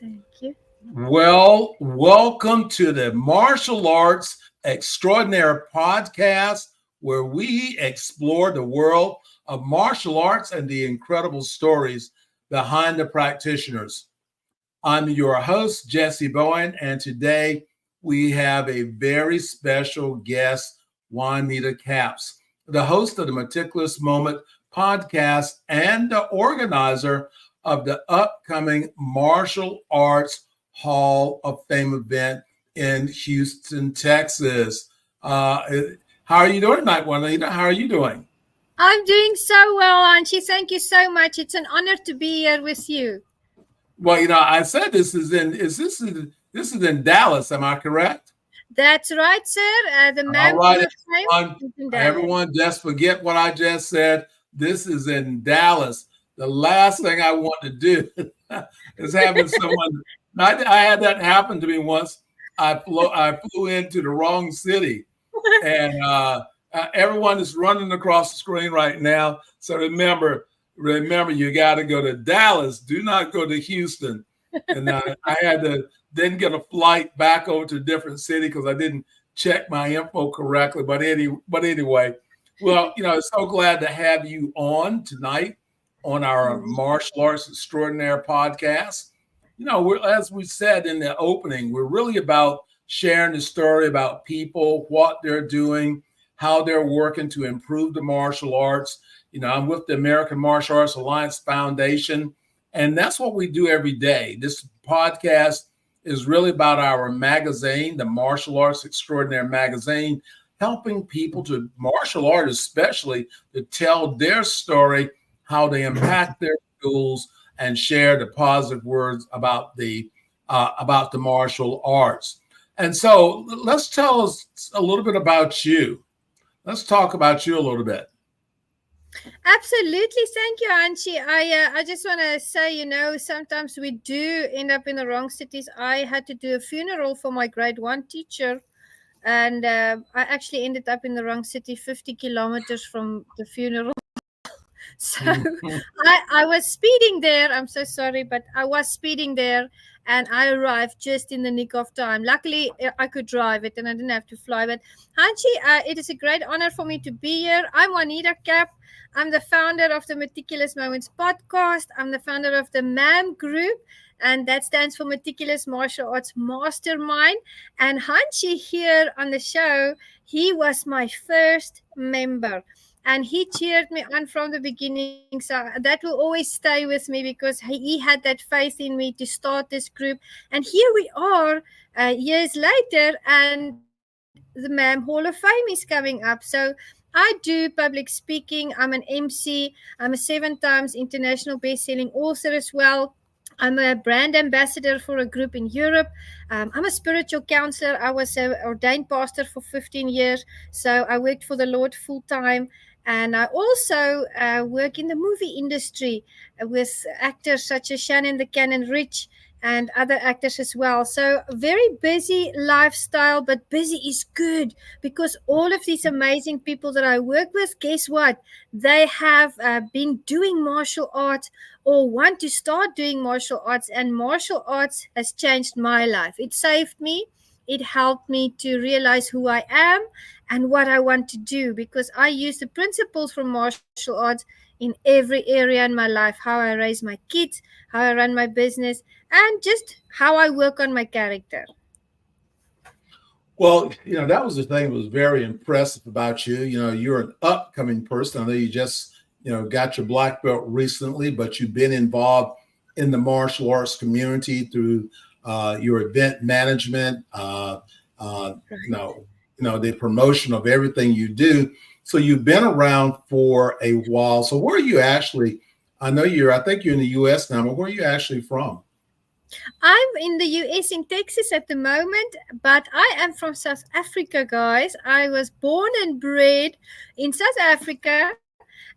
Thank you. Well, welcome to the Martial Arts Extraordinaire Podcast, where we explore the world of martial arts and the incredible stories behind the practitioners. I'm your host, Jessie Bowen, and today we have a very special guest, Juanita Kapp, the host of the Meticulous Moment podcast and the organizer of the upcoming Martial Arts Hall of Fame event in Houston, Texas. How are you doing tonight, Juanita? How are you doing? I'm doing so well, Angie. Thank you so much. It's an honor to be here with you. Well, I said this is in Dallas. Am I correct? That's right, sir. The All MMAM Hall right, of Fame is in Dallas. everyone, just forget what I just said. This is in Dallas. The last thing I want to do is having someone. I had that happen to me once. I flew into the wrong city, and everyone is running across the screen right now. So remember, you got to go to Dallas. Do not go to Houston. And I had to then get a flight back over to a different city because I didn't check my info correctly. But anyway, well, so glad to have you on tonight on our Martial Arts Extraordinaire Podcast. As we said in the opening, we're really about sharing the story about people, what they're doing, how they're working to improve the martial arts. I'm with the American Martial Arts Alliance Foundation, and that's what we do every day. This podcast is really about our magazine, the Martial Arts Extraordinaire Magazine, helping people to martial artists, especially to tell their story, how they impact their schools, and share the positive words about the martial arts. And so let's tell us a little bit about you. Let's talk about you a little bit. Absolutely. Thank you, Angie. I just want to say, sometimes we do end up in the wrong cities. I had to do a funeral for my grade 1 teacher, and I actually ended up in the wrong city, 50 kilometers from the funeral. So I was speeding there. I'm so sorry, but I was speeding there, and I arrived just in the nick of time. Luckily, I could drive it and I didn't have to fly. But Hanchi, it is a great honor for me to be here. I'm Juanita Kapp. I'm the founder of the Meticulous Moments podcast. I'm the founder of the MMAM group, and that stands for Meticulous Martial Arts Mastermind. And Hanchi here on the show, he was my first member. And he cheered me on from the beginning. So that will always stay with me because he had that faith in me to start this group. And here we are years later, and the MMAM Hall of Fame is coming up. So I do public speaking. I'm an MC. I'm a 7 times international best-selling author as well. I'm a brand ambassador for a group in Europe. I'm a spiritual counselor. I was an ordained pastor for 15 years. So I worked for the Lord full-time. And I also work in the movie industry with actors such as Shannon the Cannon Rich and other actors as well. So very busy lifestyle, but busy is good because all of these amazing people that I work with, guess what? They have been doing martial arts or want to start doing martial arts, and martial arts has changed my life. It saved me. It helped me to realize who I am and what I want to do, because I use the principles from martial arts in every area in my life, how I raise my kids, how I run my business, and just how I work on my character. Well, that was the thing that was very impressive about you. You're an upcoming person. I know you just, got your black belt recently, but you've been involved in the martial arts community through your event management, the promotion of everything you do. So you've been around for a while. So where are you actually? I think you're in the U.S. now, but where are you actually from? I'm in the US, in Texas at the moment, but I am from South Africa, guys. I was born and bred in South Africa,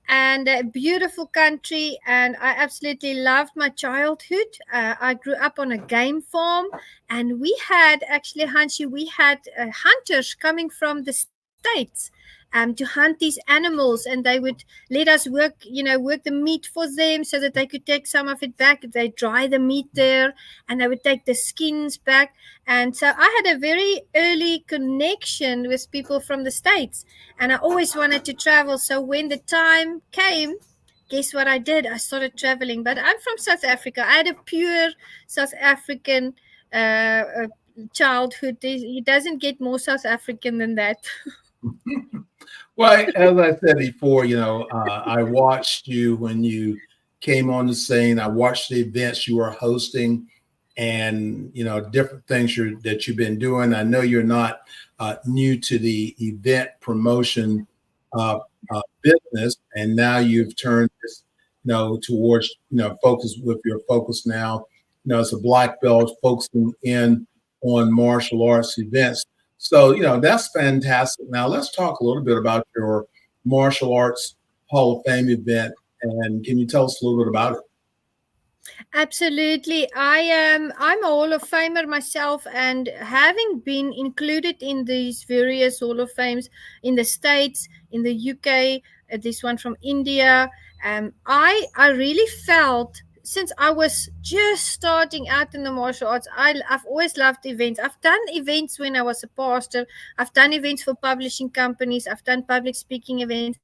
and a beautiful country, and I absolutely loved my childhood. I grew up on a game farm, and we had actually, Hanshi, we had hunters coming from the States. to hunt these animals, and they would let us work the meat for them so that they could take some of it back. They dry the meat there, and they would take the skins back. And so I had a very early connection with people from the States, and I always wanted to travel. So when the time came, guess what I did? I started traveling. But I'm from South Africa. I had a pure South African childhood. He doesn't get more South African than that. Well, as I said before, I watched you when you came on the scene. I watched the events you were hosting, and different things that you've been doing. I know you're not new to the event promotion business, and now you've turned this, towards focus now, as a black belt focusing in on martial arts events. So, that's fantastic. Now, let's talk a little bit about your martial arts Hall of Fame event. And can you tell us a little bit about it? Absolutely. I'm a Hall of Famer myself, and having been included in these various Hall of Fames in the States, in the UK, this one from India, I really felt, since I was just starting out in the martial arts, I've always loved events. I've done events when I was a pastor. I've done events for publishing companies. I've done public speaking events,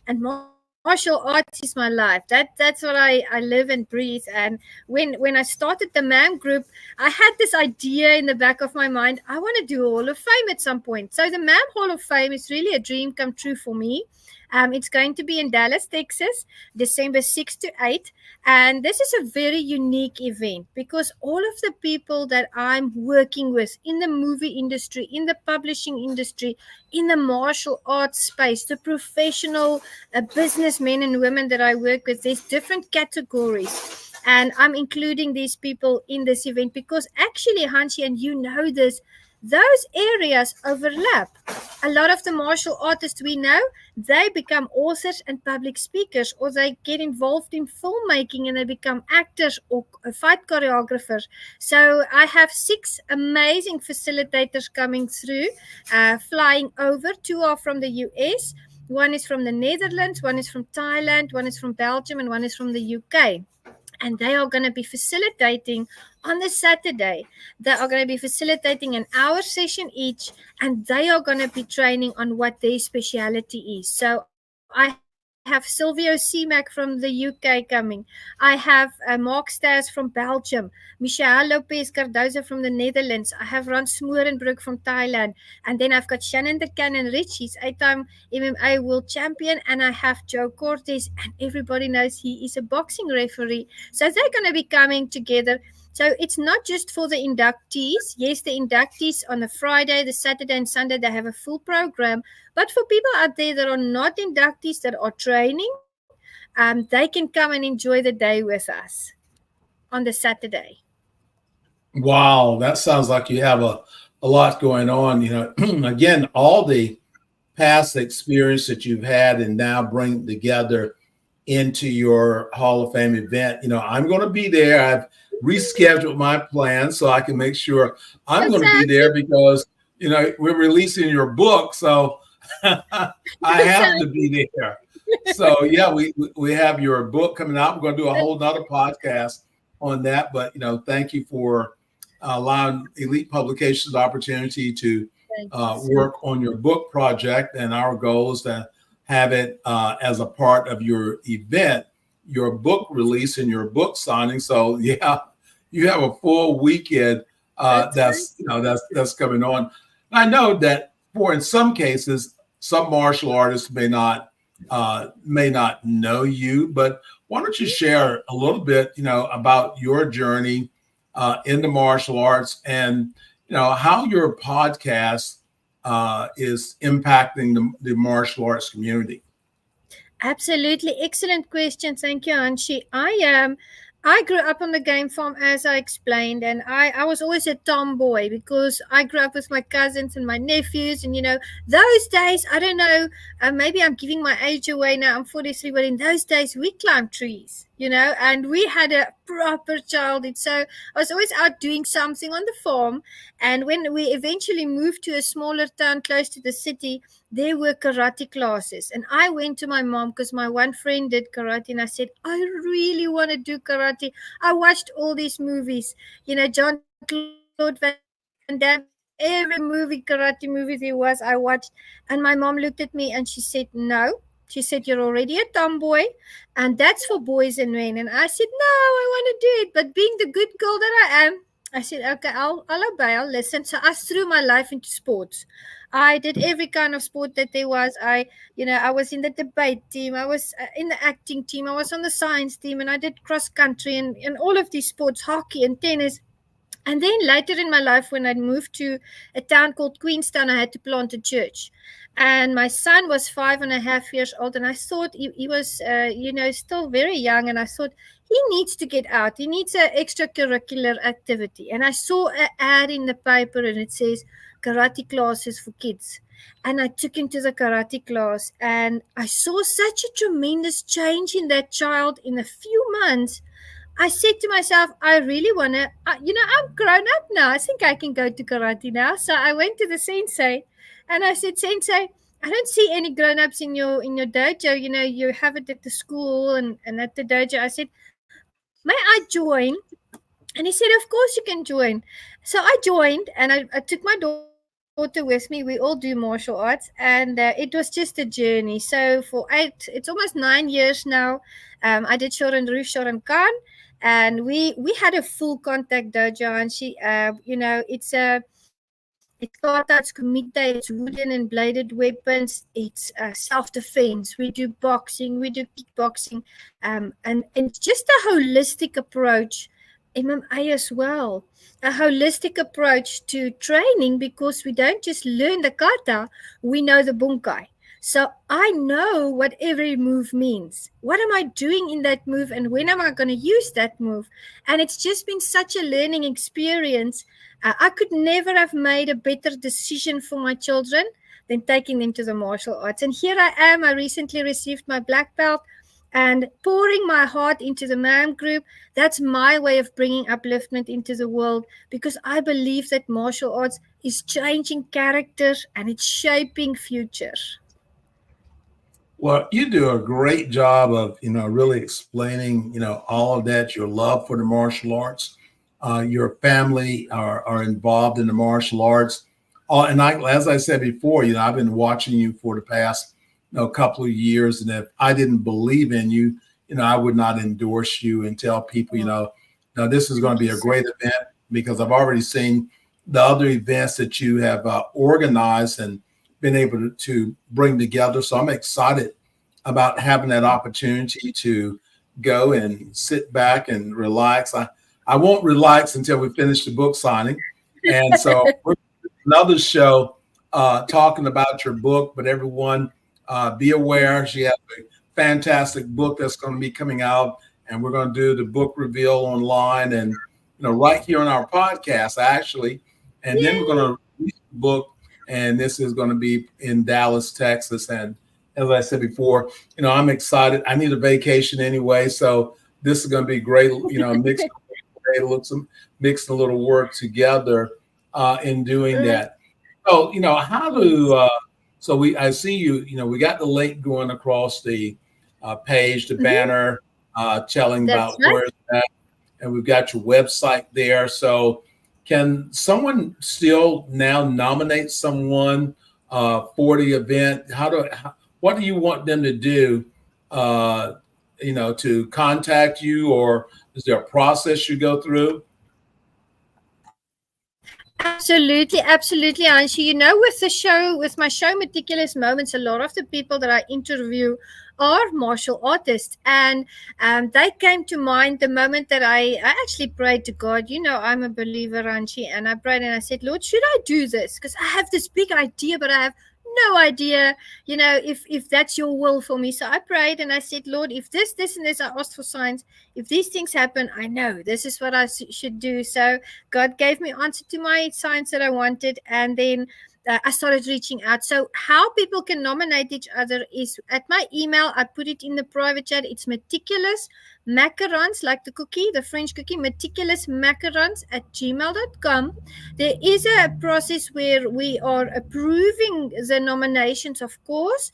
and martial arts is my life. That's what I live and breathe. And when I started the MAM group, I had this idea in the back of my mind. I want to do a Hall of Fame at some point. So the MAM Hall of Fame is really a dream come true for me. It's going to be in Dallas, Texas, December 6th to 8th. And this is a very unique event because all of the people that I'm working with in the movie industry, in the publishing industry, in the martial arts space, the professional businessmen and women that I work with, there's different categories. And I'm including these people in this event because actually, Hanshi, and you know this, those areas overlap. A lot of the martial artists we know, they become authors and public speakers, or they get involved in filmmaking and they become actors or fight choreographers. So I have 6 amazing facilitators coming through, flying over. 2 are from the US, one is from the Netherlands, one is from Thailand, one is from Belgium, and one is from the UK. And they are going to be facilitating on the Saturday. They are going to be facilitating an hour session each, and they are going to be training on what their speciality is. So I have Silvio Seamack from the UK coming. I have Mark Stairs from Belgium, Michelle Lopez Cardoza from the Netherlands. I have Ron Smorenbroek from Thailand. And then I've got Shannon the Cannon Rich. He's 8-time MMA world champion. And I have Joe Cortez, and everybody knows he is a boxing referee. So they're going to be coming together. So it's not just for the inductees. Yes, the inductees on the Friday, the Saturday, and Sunday, they have a full program. But for people out there that are not inductees, that are training, they can come and enjoy the day with us on the Saturday. Wow, that sounds like you have a lot going on. Again, all the past experience that you've had and now bring together into your Hall of Fame event. I'm going to be there. I've rescheduled my plans so I can make sure I'm going to be there because, we're releasing your book. So I have to be there. So yeah, we have your book coming out. We're going to do a whole nother podcast on that. But, thank you for allowing Elite Publications the opportunity to work on your book project. And our goal is to have it as a part of your event, your book release and your book signing. So yeah, you have a full weekend that's coming on. I know that in some cases, some martial artists may not know you, but why don't you share a little bit, about your journey in the martial arts and, how your podcast is impacting the martial arts community? Absolutely. Excellent question. Thank you, Anshi. I grew up on the game farm, as I explained, and I was always a tomboy because I grew up with my cousins and my nephews. And, those days, I don't know, maybe I'm giving my age away now. I'm 43, but in those days, we climbed trees. and we had a proper childhood. So I was always out doing something on the farm. And when we eventually moved to a smaller town close to the city, there were karate classes. And I went to my mom because my one friend did karate. And I said, I really want to do karate. I watched all these movies, John-Claude Van Damme, every movie, karate movie there was, I watched. And my mom looked at me and she said, no. She said, you're already a tomboy and that's for boys and men. And I said, no, I want to do it. But being the good girl that I am, I said, okay, I'll obey, I'll listen. So I threw my life into sports. I did every kind of sport that there was. I was in the debate team. I was in the acting team. I was on the science team, and I did cross country and all of these sports, hockey and tennis. And then later in my life, when I moved to a town called Queenstown, I had to plant a church. And my son was 5.5 years old, and I thought he was, still very young. And I thought he needs to get out. He needs an extracurricular activity. And I saw an ad in the paper, and it says karate classes for kids. And I took him to the karate class, and I saw such a tremendous change in that child in a few months. I said to myself, I really want to, I'm grown up now. I think I can go to karate now. So I went to the sensei and I said, Sensei, I don't see any grown ups in your dojo. You have it at the school and at the dojo. I said, may I join? And he said, of course you can join. So I joined and I took my daughter with me. We all do martial arts, and it was just a journey. So it's almost 9 years now. I did Shorin Roof, Shorin Khan, and we had a full contact dojo. And it's kata, it's kumite, it's wooden and bladed weapons, it's self-defense. We do boxing, we do kickboxing, and it's just a holistic approach. MMA as well, a holistic approach to training, because we don't just learn the kata, we know the bunkai. So I know what every move means. What am I doing in that move, and when am I going to use that move? And it's just been such a learning experience. I could never have made a better decision for my children than taking them to the martial arts. And here I am. I recently received my black belt and pouring my heart into the MMAM group. That's my way of bringing upliftment into the world, because I believe that martial arts is changing character and it's shaping future. Well, you do a great job of, really explaining, all of that, your love for the martial arts. Your family are involved in the martial arts. And as I said before, I've been watching you for the past, couple of years. And if I didn't believe in you, I would not endorse you and tell people, this is going to be a great event, because I've already seen the other events that you have organized and been able to bring together. So I'm excited about having that opportunity to go and sit back and relax. I won't relax until we finish the book signing. And so we're another show talking about your book, but everyone be aware, she has a fantastic book that's going to be coming out, and we're going to do the book reveal online and right here on our podcast actually. And then we're going to release the book, and this is going to be in Dallas, Texas. And as I said before, I'm excited. I need a vacation anyway, so this is going to be great. Mix a little work together in doing that. So, how do I see you, we got the link going across the page, the banner, telling That's about right. where it's at, and we've got your website there. So can someone still now nominate someone for the event? What do you want them to do, to contact you, or is there a process you go through? Absolutely, absolutely, Anshi. With my show Meticulous Moments, a lot of the people that I interview are martial artists. And they came to mind the moment that I actually prayed to God. I'm a believer, Anshi, and I prayed and I said, Lord, should I do this? Because I have this big idea, but I have no idea, if that's your will for me. So I prayed and I said, Lord, if this, and this, I asked for signs. If these things happen, I know this is what I should do. So God gave me answer to my signs that I wanted. And then I started reaching out. So how people can nominate each other is at my email. I put it in the private chat. It's meticulous macarons, like the cookie, the French cookie, meticulous macarons at gmail.com. There is a process where we are approving the nominations, of course.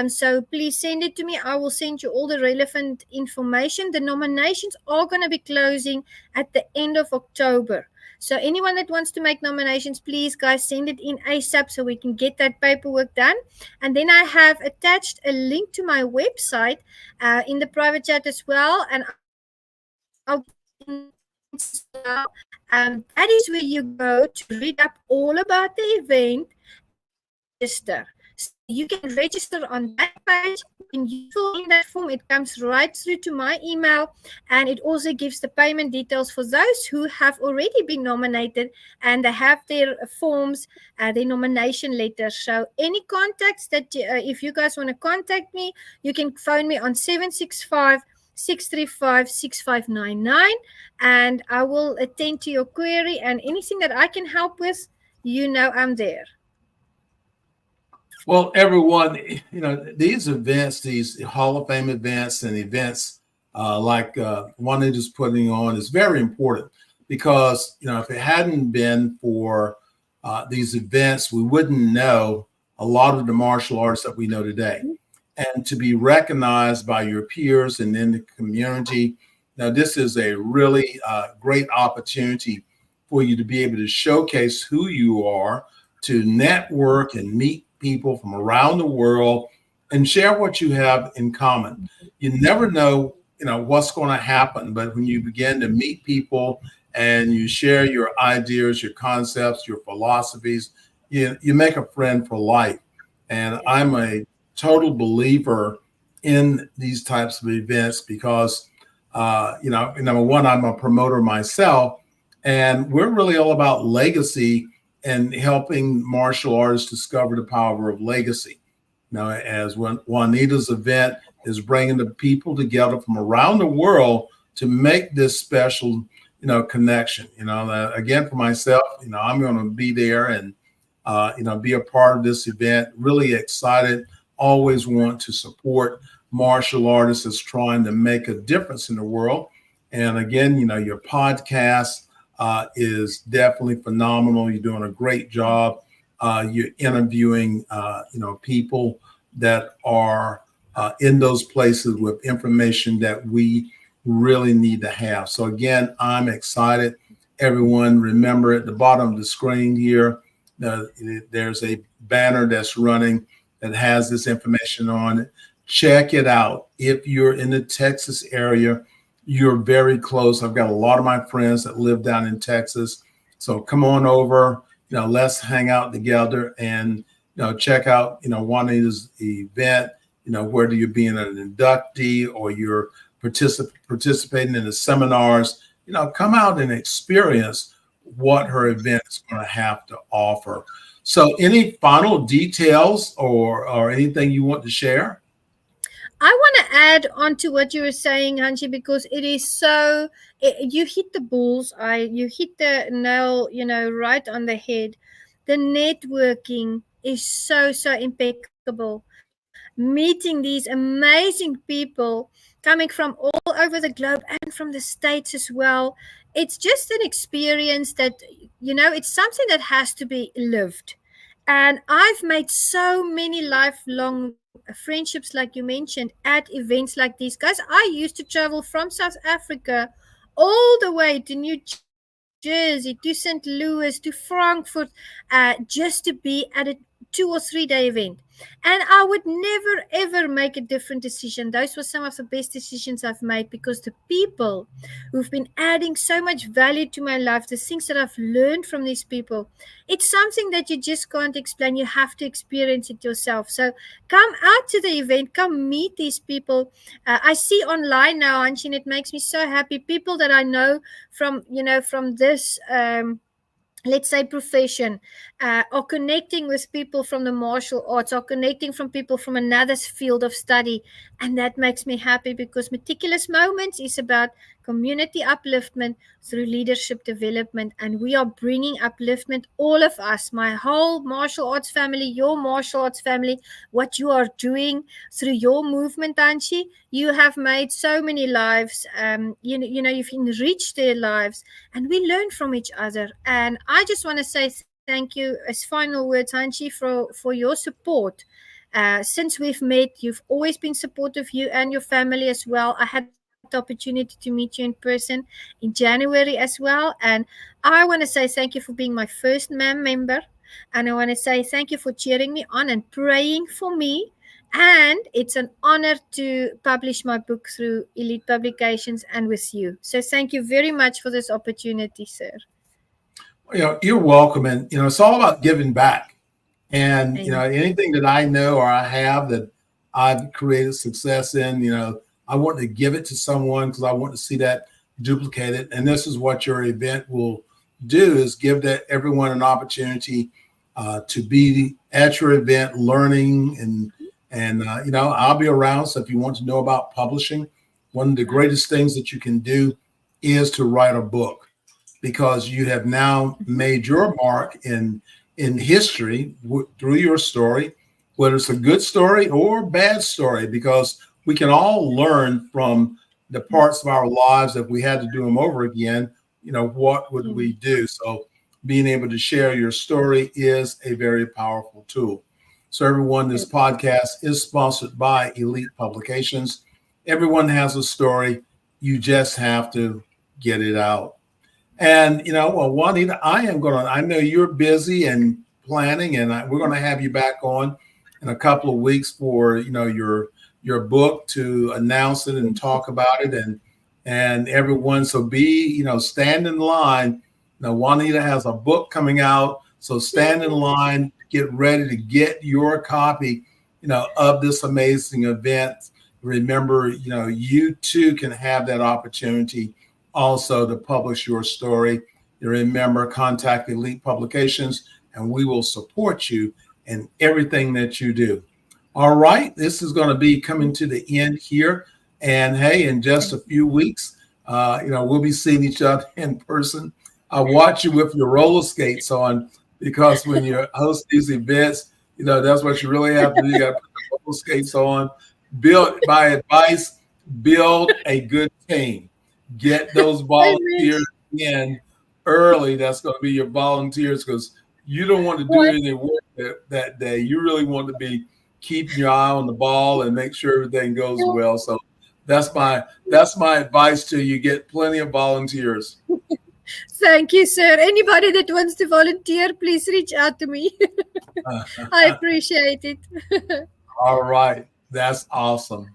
So please send it to me. I will send you all the relevant information. The nominations are going to be closing at the end of October. So anyone that wants to make nominations, please, guys, send it in ASAP so we can get that paperwork done. And then I have attached a link to my website in the private chat as well, and I'll give it in the comments as well. That is where you go to read up all about the event and to register. So you can register on that page. When you fill in that form, it comes right through to my email, and it also gives the payment details for those who have already been nominated and they have their forms, their nomination letters. So any contacts that if you guys want to contact me, you can phone me on 765-635-6599, and I will attend to your query, and anything that I can help with, I'm there. Well, everyone, these events, these Hall of Fame events and events like Juanita's putting on is very important because, if it hadn't been for these events, we wouldn't know a lot of the martial arts that we know today. And to be recognized by your peers and in the community, now this is a really great opportunity for you to be able to showcase who you are, to network and meet people from around the world and share what you have in common. You never know, what's going to happen, but when you begin to meet people and you share your ideas, your concepts, your philosophies, you make a friend for life. And I'm a total believer in these types of events because, number one, I'm a promoter myself, and we're really all about legacy and helping martial artists discover the power of legacy. Now, as when Juanita's event is bringing the people together from around the world to make this special, connection. Again, for myself, I'm going to be there and, be a part of this event. Really excited. Always want to support martial artists that's trying to make a difference in the world. And again, your podcast is definitely phenomenal. You're doing a great job. You're interviewing, people that are in those places with information that we really need to have. So again, I'm excited. Everyone, remember at the bottom of the screen here, there's a banner that's running that has this information on it. Check it out. If you're in the Texas area, you're very close. I've got a lot of my friends that live down in Texas. So come on over, let's hang out together and, check out, Juanita's event, whether you're being an inductee or you're participating in the seminars, come out and experience what her event is going to have to offer. So any final details or anything you want to share? I want to add on to what you were saying, Hanshi, because it is so, you hit the bullseye, you hit the nail, right on the head. The networking is so, so impeccable. Meeting these amazing people coming from all over the globe and from the States as well. It's just an experience that, it's something that has to be lived. And I've made so many lifelong friendships, like you mentioned, at events like these. Guys, I used to travel from South Africa all the way to New Jersey, to St. Louis, to Frankfurt, just to be at a 2 or 3 day event. And I would never, ever make a different decision. Those were some of the best decisions I've made because the people who've been adding so much value to my life, the things that I've learned from these people, it's something that you just can't explain. You have to experience it yourself. So come out to the event, come meet these people. I see online now, Anshin, it makes me so happy. People that I know from, from this, let's say, profession, or connecting with people from the martial arts, or connecting from people from another field of study. And that makes me happy because Meticulous Moments is about community upliftment through leadership development. And we are bringing upliftment, all of us, my whole martial arts family, your martial arts family, what you are doing through your movement, Anchi. You have made so many lives. You've enriched their lives, and we learn from each other. And I just want to say thank you as final words, Anchi, for your support. Since we've met, you've always been supportive, you and your family as well. I had the opportunity to meet you in person in January as well. And I want to say thank you for being my first MAM member. And I want to say thank you for cheering me on and praying for me. And it's an honor to publish my book through Elite Publications and with you. So thank you very much for this opportunity, sir. You're welcome. And, it's all about giving back. And, Amen. anything that I know or I have that I've created success in, I want to give it to someone because I want to see that duplicated. And this is what your event will do, is give that everyone an opportunity to be at your event learning. And I'll be around. So if you want to know about publishing, one of the greatest things that you can do is to write a book, because you have now made your mark in history through your story, whether it's a good story or bad story, because we can all learn from the parts of our lives. If we had to do them over again, what would we do? So being able to share your story is a very powerful tool. So everyone, this podcast is sponsored by Elite Publications. Everyone has a story. You just have to get it out. And, Juanita, I know you're busy and planning, and we're going to have you back on in a couple of weeks for, your book, to announce it and talk about it, and everyone. So stand in line. Now, Juanita has a book coming out, so stand in line, get ready to get your copy, of this amazing event. Remember, you too can have that opportunity also to publish your story. You remember, contact Elite Publications, and we will support you in everything that you do. All right, this is going to be coming to the end here. And hey, in just a few weeks, we'll be seeing each other in person. I'll watch you with your roller skates on, because when you host these events, that's what you really have to do. You got to put the roller skates on. My advice, build a good team. Get those volunteers in early. That's going to be your volunteers, because you don't want to do any work that day. You really want to be keeping your eye on the ball and make sure everything goes well. So that's my advice to you. Get plenty of volunteers. Thank you, sir. Anybody that wants to volunteer, please reach out to me. I appreciate it. All right. That's awesome.